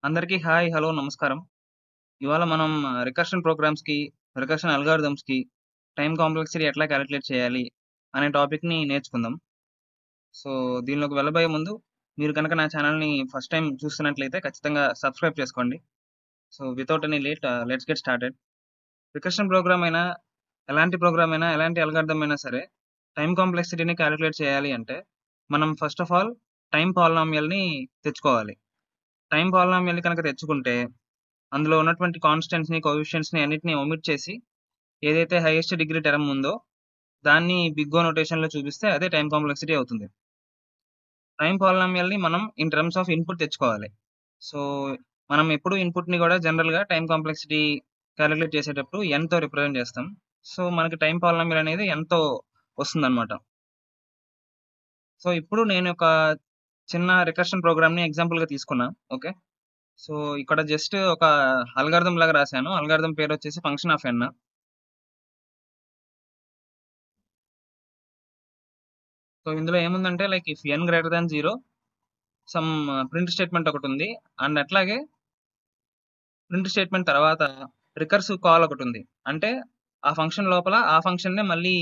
అందరికీ hi, hello, నమస్కారం. ఇవాళ మనం రికర్షన్ ప్రోగ్రామ్స్‌కి, రికర్షన్ అల్గారిథమ్స్‌కి టైమ్ కాంప్లెక్సిటీ ఎట్లా కాలిక్యులేట్ చేయాలి అనే టాపిక్‌ని నేర్చుకుందాం. సో, దీనిలోకి వెళ్ళబోయే ముందు మీరు గనక నా ఛానెల్‌ని ఫస్ట్ టైమ్ చూస్తున్నట్లయితే ఖచ్చితంగా సబ్స్క్రైబ్ చేసుకోండి. So, without any late let's get started. Recursion program అయినా, ఎలాంటి ప్రోగ్రామ్ అయినా, ఎలాంటి అల్గారిథమ్ అయినా సరే టైమ్ కాంప్లెక్సిటీని కాలిక్యులేట్ చేయాలి అంటే మనం ఫస్ట్ ఆఫ్ ఆల్ టైమ్ పాలినామియల్‌ని తెచ్చుకోవాలి. టైమ్ పాలినామియల్‌ని కనుక తెచ్చుకుంటే అందులో ఉన్నటువంటి కాన్స్టెంట్స్‌ని, కోఎఫిషియంట్స్‌ని అన్నిటిని ఒమిట్ చేసి, ఏదైతే హైయెస్ట్ డిగ్రీ టర్మ్ ఉందో, దాన్ని బిగ్ ఓ నొటేషన్‌లో చూపిస్తే అదే టైమ్ కాంప్లెక్సిటీ అవుతుంది. టైమ్ పాలినామియల్‌ని మనం ఇన్ టర్మ్స్ ఆఫ్ ఇన్‌పుట్ తెచ్చుకోవాలి. సో, మనం ఎప్పుడు ఇన్‌పుట్‌ని గూడా జనరల్‌గా టైమ్ కాంప్లెక్సిటీ కాలిక్యులేట్ చేసేటప్పుడు nతో రిప్రజెంట్ చేస్తాం. సో, మనకి టైమ్ పాలినామియల్ అనేది nతో వస్తుందన్నమాట. సో, ఇప్పుడు నేను ఒక చిన్న రికర్షన్ ప్రోగ్రామ్‌ని ఎగ్జాంపుల్‌గా తీసుకున్నా. ఓకే. సో, ఇక్కడ జస్ట్ ఒక అల్గారిథమ్ లాగా రాసాను. అల్గారిథమ్ పేరొచ్చేసి ఫంక్షన్ ఆఫ్ n. సో, ఇందులో ఏముందంటే like if n greater than 0 some print statement ఒకటుంది. అండ్ అట్లాగే ప్రింట్ స్టేట్మెంట్ తర్వాత రికర్సివ్ కాల్ ఒకటుంది. అంటే ఆ ఫంక్షన్ లోపల ఆ ఫంక్షన్‌నే మళ్ళీ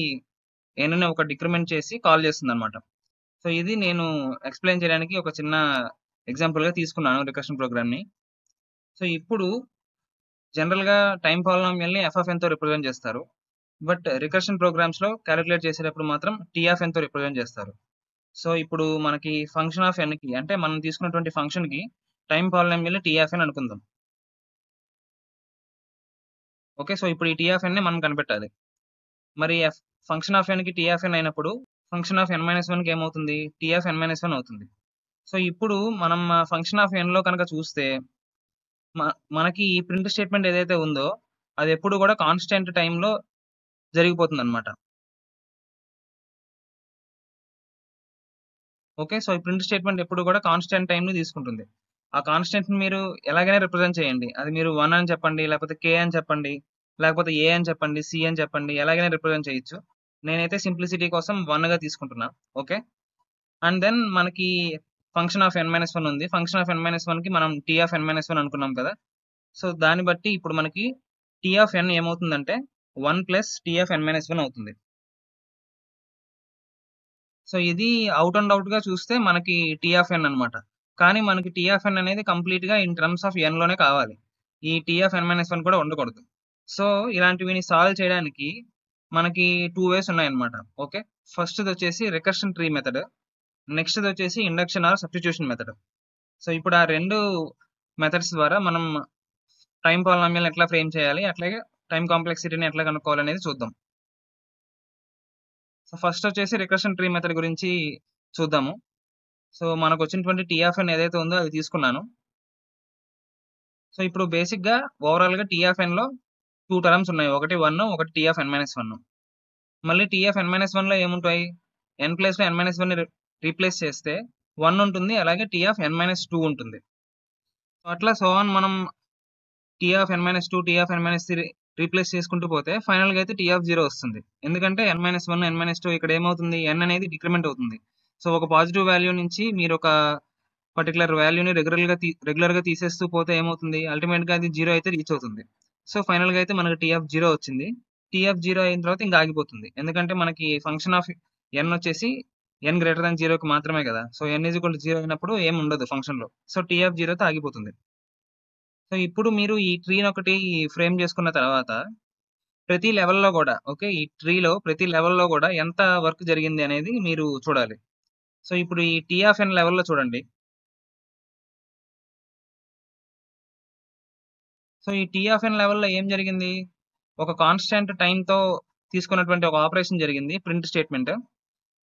n ని ఒక డిక్రిమెంట్ చేసి కాల్ చేస్తుందన్నమాట. సో, ఇది నేను ఎక్స్‌ప్లెయిన్ చేయడానికి ఒక చిన్న ఎగ్జాంపుల్‌గా తీసుకున్నాను రికర్షన్ ప్రోగ్రామ్‌ని. సో, ఇప్పుడు జనరల్‌గా టైమ్ పాలినామియల్‌ని f(n)తో రిప్రజెంట్ చేస్తారు. బట్ రికర్షన్ ప్రోగ్రామ్స్‌లో కాలిక్యులేట్ చేసేటప్పుడు మాత్రం t(n)తో రిప్రజెంట్ చేస్తారు. సో, ఇప్పుడు మనకి ఫంక్షన్ ఆఫ్ ఎన్‌కి అంటే మనం తీసుకున్నటువంటి ఫంక్షన్‌కి టైమ్ పాలినామియల్ టీ(n) అనుకుందాం. ఓకే. సో, ఇప్పుడు ఈ టీ(n)ని మనం కనిపెట్టాలి. మరి ఫంక్షన్ ఆఫ్ ఎన్‌కి టీ(n) అయినప్పుడు ఫంక్షన్ ఆఫ్ n-1కి ఏమవుతుంది? టీ(n-1) అవుతుంది. సో, ఇప్పుడు మనం ఫంక్షన్ ఆఫ్ ఎన్‌లో కనుక చూస్తే మ మనకి ఈ ప్రింట్ స్టేట్మెంట్ ఏదైతే ఉందో అది ఎప్పుడు కూడా కాన్స్టాంట్ టైమ్‌లో జరిగిపోతుందన్నమాట. ఓకే. సో, ఈ ప్రింట్ స్టేట్మెంట్ ఎప్పుడు కూడా కాన్స్టాంట్ టైమ్‌ని తీసుకుంటుంది. ఆ కాన్స్టాంట్‌ని మీరు ఎలాగైనా రిప్రజెంట్ చేయండి. అది మీరు 1 అని చెప్పండి, లేకపోతే కే అని చెప్పండి, లేకపోతే ఏ అని చెప్పండి, సి అని చెప్పండి. ఎలాగైనా రిప్రజెంట్ చేయొచ్చు. నేనైతే సింప్లిసిటీ కోసం 1గా తీసుకుంటున్నా. ఓకే. అండ్ దెన్ మనకి ఫంక్షన్ ఆఫ్ n-1 ఉంది. ఫంక్షన్ ఆఫ్ n-1కి మనం t(n-1) అనుకున్నాం కదా! సో, దాన్ని బట్టి ఇప్పుడు మనకి t(n) ఏమవుతుందంటే 1 ప్లస్ t(n-1) అవుతుంది. సో, ఇది ఔట్ అండ్ ఔట్‌గా చూస్తే మనకి టీ(n) అన్నమాట. కానీ మనకి టీ(n) అనేది కంప్లీట్‌గా ఇన్ టర్మ్స్ ఆఫ్ n లోనే కావాలి. ఈ టీ(n-1) కూడా ఉండకూడదు. సో, ఇలాంటివిని సాల్వ్ చేయడానికి మనకి 2 వేస్ ఉన్నాయన్నమాట. ఓకే. ఫస్ట్‌దొచ్చేసి రికర్షన్ ట్రీ మెథడ్. నెక్స్ట్‌దొచ్చేసి induction or substitution method. So, ఇప్పుడు ఆ 2 మెథడ్స్ ద్వారా మనం టైమ్ పాలినామియల్‌ని ఎట్లా ఫ్రేమ్ చేయాలి, అట్లాగే టైమ్ కాంప్లెక్సిటీని ఎట్లా కనుక్కోవాలనేది చూద్దాం. సో, ఫస్టొచ్చేసి రికర్షన్ ట్రీ మెథడ్ గురించి చూద్దాము. సో, మనకొచ్చినటువంటి టీ(n) ఏదైతే ఉందో అది తీసుకున్నాను. సో, ఇప్పుడు బేసిక్‌గా ఓవరాల్‌గా టీ(n)లో 2 టర్మ్స్ ఉన్నాయి. ఒకటి 1, ఒకటి టీ(n-1). మళ్ళీ టీ(n-1)లో ఏముంటాయి? n ప్లేస్‌లో n-1ని రీప్లేస్ చేస్తే 1 ఉంటుంది. అలాగే టీ(n-2) ఉంటుంది. అట్లా సో ఆన్ మనం టీ(n-2), టీ(n-3) రీప్లేస్ చేసుకుంటూ పోతే ఫైనల్‌గా అయితే టీ(0) వస్తుంది. ఎందుకంటే n-1, n-2 ఇక్కడ ఏమవుతుంది? n అనేది డిక్రిమెంట్ అవుతుంది. సో, ఒక పాజిటివ్ వాల్యూ నుంచి మీరొక పర్టిక్యులర్ వాల్యూని రెగ్యులర్‌గా తీసేస్తూ పోతే ఏమవుతుంది? అల్టిమేట్‌గా అది 0 అయితే రీచ్ అవుతుంది. సో, ఫైనల్‌గా అయితే మనకు టీ(0) వచ్చింది. టీ(0) అయిన తర్వాత ఇంక ఆగిపోతుంది. ఎందుకంటే మనకి ఫంక్షన్ ఆఫ్ n వచ్చేసి n>0కి మాత్రమే కదా! సో, n=0 అయినప్పుడు ఏమి ఉండదు ఫంక్షన్‌లో. సో, టీ(0)తో ఆగిపోతుంది. సో, ఇప్పుడు మీరు ఈ ట్రీనొకటి ఫ్రేమ్ చేసుకున్న తర్వాత ప్రతి లెవెల్‌లో గూడా ఓకే. ఈ ట్రీలో ప్రతి లెవెల్‌లో గూడా ఎంత వర్క్ జరిగింది అనేది మీరు చూడాలి. సో, ఇప్పుడు ఈ టీ(n) లెవెల్‌లో చూడండి. సో, ఈ టీ(n) లెవెల్‌లో ఏం జరిగింది? ఒక కాన్స్టాంట్ టైమ్‌తో తీసుకున్నటువంటి ఒక ఆపరేషన్ జరిగింది. Print statement.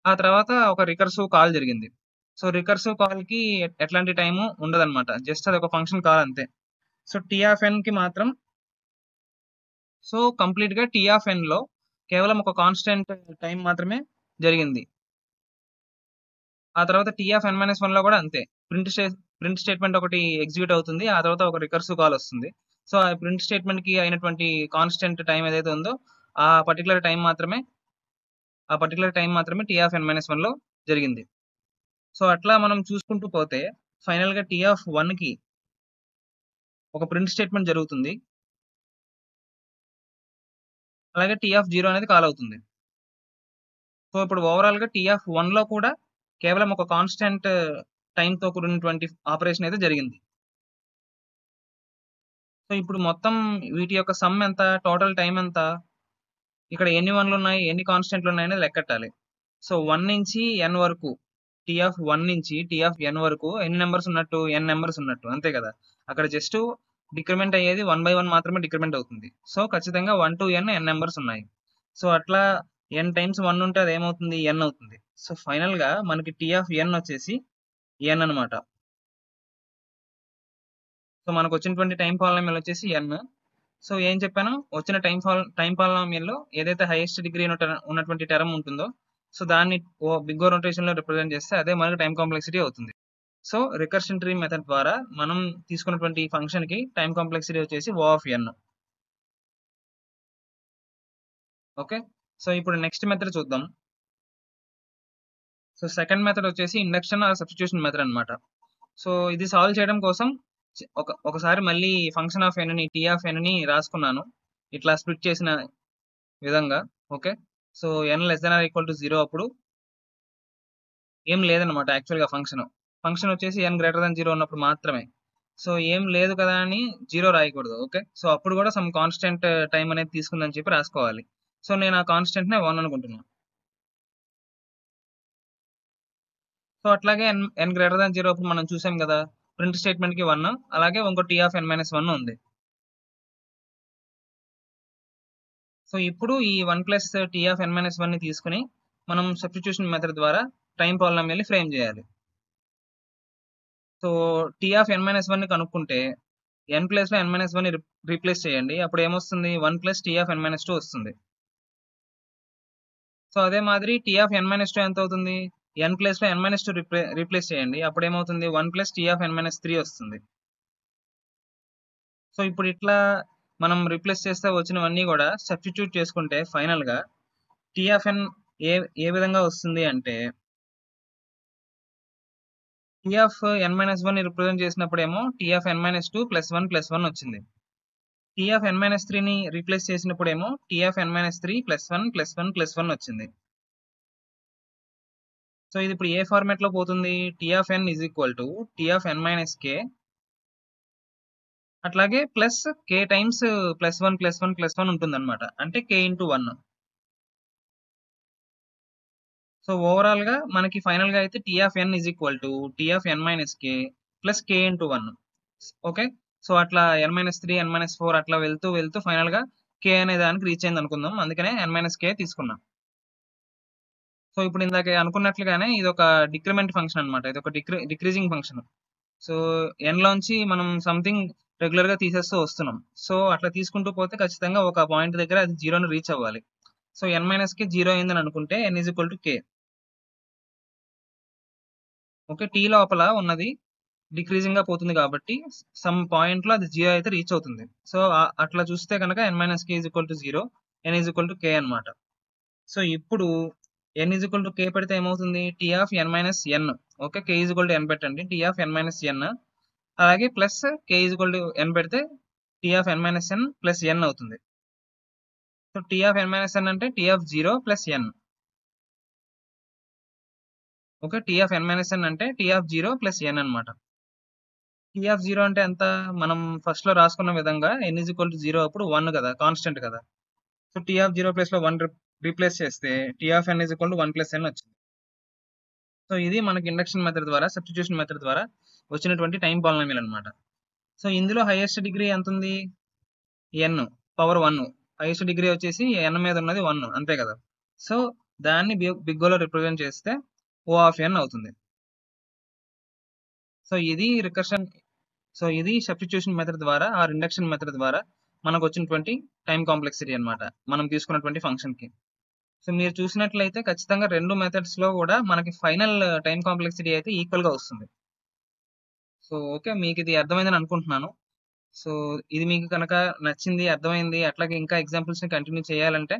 ఆ తర్వాత ఒక రికర్సివ్ కాల్ జరిగింది. సో, రికర్సివ్ కాల్‌కి ఎట్లాంటి టైము ఉండదన్నమాట. జస్ట్ అదొక ఫంక్షన్ కాల్ అంతే. సో, టీ(n)కి మాత్రం కంప్లీట్‌గా టీ(n)లో కేవలం ఒక కాన్స్టాంట్ టైమ్ మాత్రమే జరిగింది. ఆ తర్వాత టీ(n-1)లో కూడా అంతే. ప్రింట్ స్టేట్మెంట్ ఒకటి ఎగ్జిక్యూట్ అవుతుంది. ఆ తర్వాత ఒక రికర్సివ్ కాల్ వస్తుంది. సో, ఆ ప్రింట్ స్టేట్మెంట్‌కి అయినటువంటి కాన్స్టాంట్ టైమ్ ఏదైతే ఉందో ఆ పర్టిక్యులర్ టైమ్ మాత్రమే టీ(n-1)లో జరిగింది. సో, అట్లా మనం చూసుకుంటూ పోతే ఫైనల్‌గా టీ(1)కి ఒక ప్రింట్ స్టేట్మెంట్ జరుగుతుంది. అలాగే టీ ఆఫ్ 0 అనేది కాల్ అవుతుంది. సో ఇప్పుడు ఓవరాల్ గా టీ ఆఫ్ 1 లో కూడా కేవలం ఒక కాన్స్టెంట్ టైం తో కూడినటువంటి ఆపరేషన్ అయితే జరిగింది. సో ఇప్పుడు మొత్తం వీటి యొక్క సమ్ ఎంత, టోటల్ టైం ఎంత, ఇక్కడ ఎన్ని వన్లు ఉన్నాయి, ఎన్ని కాన్స్టెంట్లు ఉన్నాయి అనేది లెక్కట్టాలి. సో 1 నుంచి n వరకు, టీ ఆఫ్ 1 నుంచి టీ ఆఫ్ n వరకు ఎన్ని నెంబర్స్ ఉన్నట్టు, n నెంబర్స్ ఉన్నట్టు, అంతే కదా. అక్కడ జస్ట్ డిక్రిమెంట్ అయ్యేది 1 by 1 మాత్రమే డిక్రిమెంట్ అవుతుంది. సో ఖచ్చితంగా 1 to n నెంబర్స్ ఉన్నాయి. సో అట్లా n టైమ్స్ 1 ఉంటే అది ఏమవుతుంది, n అవుతుంది. సో ఫైనల్ గా మనకి టీ ఆఫ్ n వచ్చేసి n అనమాట. సో మనకు వచ్చినటువంటి టైం పాలినామియల్ వచ్చేసి n. సో ఏం చెప్పాను, వచ్చిన టైం పాలినామియల్ లో ఏదైతే హైయెస్ట్ డిగ్రీ ఉన్నటువంటి టర్మ్ ఉంటుందో సో దాన్ని బిగ్ ఓ రొటేషన్ లో రిప్రజెంట్ చేస్తే అదే మనకి టైం కాంప్లెక్సిటీ అవుతుంది. సో రికర్షన్ ట్రీ మెథడ్ ద్వారా మనం తీసుకున్నటువంటి ఫంక్షన్ కి టైం కాంప్లెక్సిటీ వచ్చేసి O of n. Okay, so ఇప్పుడు నెక్స్ట్ మెథడ్ చూద్దాం. సో సెకండ్ మెథడ్ వచ్చేసి ఇండక్షన్ ఆర్ సబ్స్టిట్యూషన్ మెథడ్ అన్నమాట. సో ఇది సాల్వ్ చేయడం కోసం ఒకసారి మళ్ళీ ఫంక్షన్ ఆఫ్ n ని టీ ఆఫ్ n ని రాసుకున్నాను ఇట్లా స్ప్లిట్ చేసిన విధంగా. Okay, so n less than or equal to 0 అప్పుడు ఏం లేదనమాట యాక్చువల్ గా ఫంక్షన్ వచ్చేసి n greater than 0 ఉన్నప్పుడు మాత్రమే. సో ఏం లేదు కదా అని 0 రాయకూడదు. ఓకే, సో అప్పుడు కూడా సమ్ కాన్స్టెంట్ టైం అనేది తీసుకుందని చెప్పి రాసుకోవాలి. సో నేను ఆ కాన్స్టెంట్ నే 1 అనుకుంటున్నాను. సో అట్లాగే n greater than 0 అప్పుడు మనం చూసాం కదా, ప్రింట్ స్టేట్మెంట్ కి 1, అలాగే ఇంకో టీ ఆఫ్ n - 1 ఉంది. సో ఇప్పుడు ఈ 1 ప్లస్ టీ ఆఫ్ n - 1 ని తీసుకుని మనం సబ్స్టిట్యూషన్ మెథడ్ ద్వారా టైం పాలినామియల్ ని ఫ్రేమ్ చేయాలి. సో టీ ఆఫ్ n - 1 ని కనుక్కుంటే n ప్లేస్ లో n - 1 ని రీప్లేస్ చేయండి, అప్పుడు ఏమొస్తుంది, 1 ప్లస్ టీ ఆఫ్ n - 2 వస్తుంది. సో అదే మాదిరి టీ ఆఫ్ n - 2 ఎంత అవుతుంది, n ప్లేస్ లో n - 2 రీప్లేస్ చేయండి, అప్పుడు ఏమవుతుంది, 1 ప్లస్ టీ ఆఫ్ n - 3 వస్తుంది. సో ఇప్పుడు ఇట్లా మనం రీప్లేస్ చేస్తే వచ్చినవన్నీ కూడా సబ్స్టిట్యూట్ చేసుకుంటే ఫైనల్ గా టీ ఆఫ్ n ఏ విధంగా వస్తుంది అంటే, టీ ఆఫ్ n - 1 ని రిప్రజెంట్ చేసినప్పుడేమో టీ ఆఫ్ n - 2 +1 +1 వచ్చింది. టీ ఆఫ్ n - 3 ని రీప్లేస్ చేసినప్పుడేమో టీ ఆఫ్ n - 3 +1 +1 +1 వచ్చింది. సో ఇది ఇప్పుడు ఏ ఫార్మాట్ లో పోతుంది, T of n is equal to T of n - k అట్లాగే ప్లస్ k టైమ్స్ +1 +1 +1 ఉంటుంది అనమాట, అంటే k × 1. సో ఓవరాల్ గా మనకి ఫైనల్ గా అయితే T of n is equal to T of n - k plus k × 1. Okay, so అట్లా n - 3 n - 4 అట్లా వెళ్తూ వెళ్తూ ఫైనల్ గా k అనే దానికి రీచ్ అయింది అనుకుందాం, అందుకనే n - k తీసుకున్నాం. సో ఇప్పుడు ఇందాక అనుకున్నట్లుగానే ఇది ఒక డిక్రిమెంట్ ఫంక్షన్ అనమాట, ఇది ఒక డిక్రీజింగ్ ఫంక్షన్. సో n లోంచి మనం సంథింగ్ రెగ్యులర్ గా తీసేస్తూ వస్తున్నాం. సో అట్లా తీసుకుంటూ పోతే ఖచ్చితంగా ఒక పాయింట్ దగ్గర అది 0ని రీచ్ అవ్వాలి. సో n - k 0 అయిందని అనుకుంటే n = k. ఓకే, టీ లోపల ఉన్నది డిక్రీజింగ్ గా పోతుంది కాబట్టి సమ్ పాయింట్ లో అది 0 అయితే రీచ్ అవుతుంది. సో అట్లా చూస్తే కనుక n - k = 0, n = k అన్నమాట. సో ఇప్పుడు n = k పెడితే ఏమవుతుంది, T of n - n. Okay, k = n పెట్టండి, టీ ఆఫ్ n - n, అలాగే ప్లస్ k = n పెడితే T of n - n plus n అవుతుంది. So T of n - n అంటే T of 0 plus n. Okay, T of n - n అంటే T of 0 plus n అన్నమాట. T of 0 అంటే ఎంత, మనం first లో రాసుకున్న విధంగా n = 0 అప్పుడు 1 కదా, కాన్స్టెంట్ కదా. సో టీ ఆఫ్ 0 ప్లేస్ లో 1 రీప్లేస్ చేస్తే టీ ఆఫ్ n = 1 + n వచ్చింది. సో ఇది మనకి ఇండక్షన్ మెథడ్ ద్వారా, సబ్స్టిట్యూషన్ మెథడ్ ద్వారా వచ్చినటువంటి టైం పాలినామియల్ అన్నమాట. సో ఇందులో హైయెస్ట్ డిగ్రీ ఎంత ఉంది, n పవర్ 1. హైయెస్ట్ డిగ్రీ వచ్చేసి n మీద ఉన్నది 1, అంతే కదా. సో దాన్ని బిగ్ ఓ లో రిప్రజెంట్ చేస్తే O of n అవుతుంది. సో ఇది సబ్స్టిట్యూషన్ మెథడ్ ద్వారా ఆర్ ఇండక్షన్ మెథడ్ ద్వారా మనకు వచ్చినటువంటి టైం కాంప్లెక్సిటీ అన్నమాట, మనం తీసుకున్నటువంటి ఫంక్షన్ కి. సో మీరు చూసినట్లయితే ఖచ్చితంగా రెండు మెథడ్స్ లో కూడా మనకి ఫైనల్ టైం కాంప్లెక్సిటీ అయితే ఈక్వల్ గా వస్తుంది. సో ఓకే, మీకు ఇది అర్థమైందని అనుకుంటున్నాను. సో ఇది మీకు కనుక నచ్చింది, అర్థమైంది, అట్లాగే ఇంకా ఎగ్జాంపుల్స్ ని కంటిన్యూ చేయాలంటే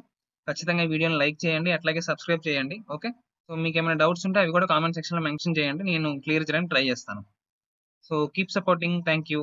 ఖచ్చితంగా ఈ వీడియోని లైక్ చేయండి, అట్లాగే సబ్స్క్రైబ్ చేయండి. ఓకే, సో మీకు ఏమైనా డౌట్స్ ఉంటే అవి కూడా కామెంట్ సెక్షన్ లో మెన్షన్ చేయండి, నేను క్లియర్ చేయడానికి ట్రై చేస్తాను. So keep supporting, thank you.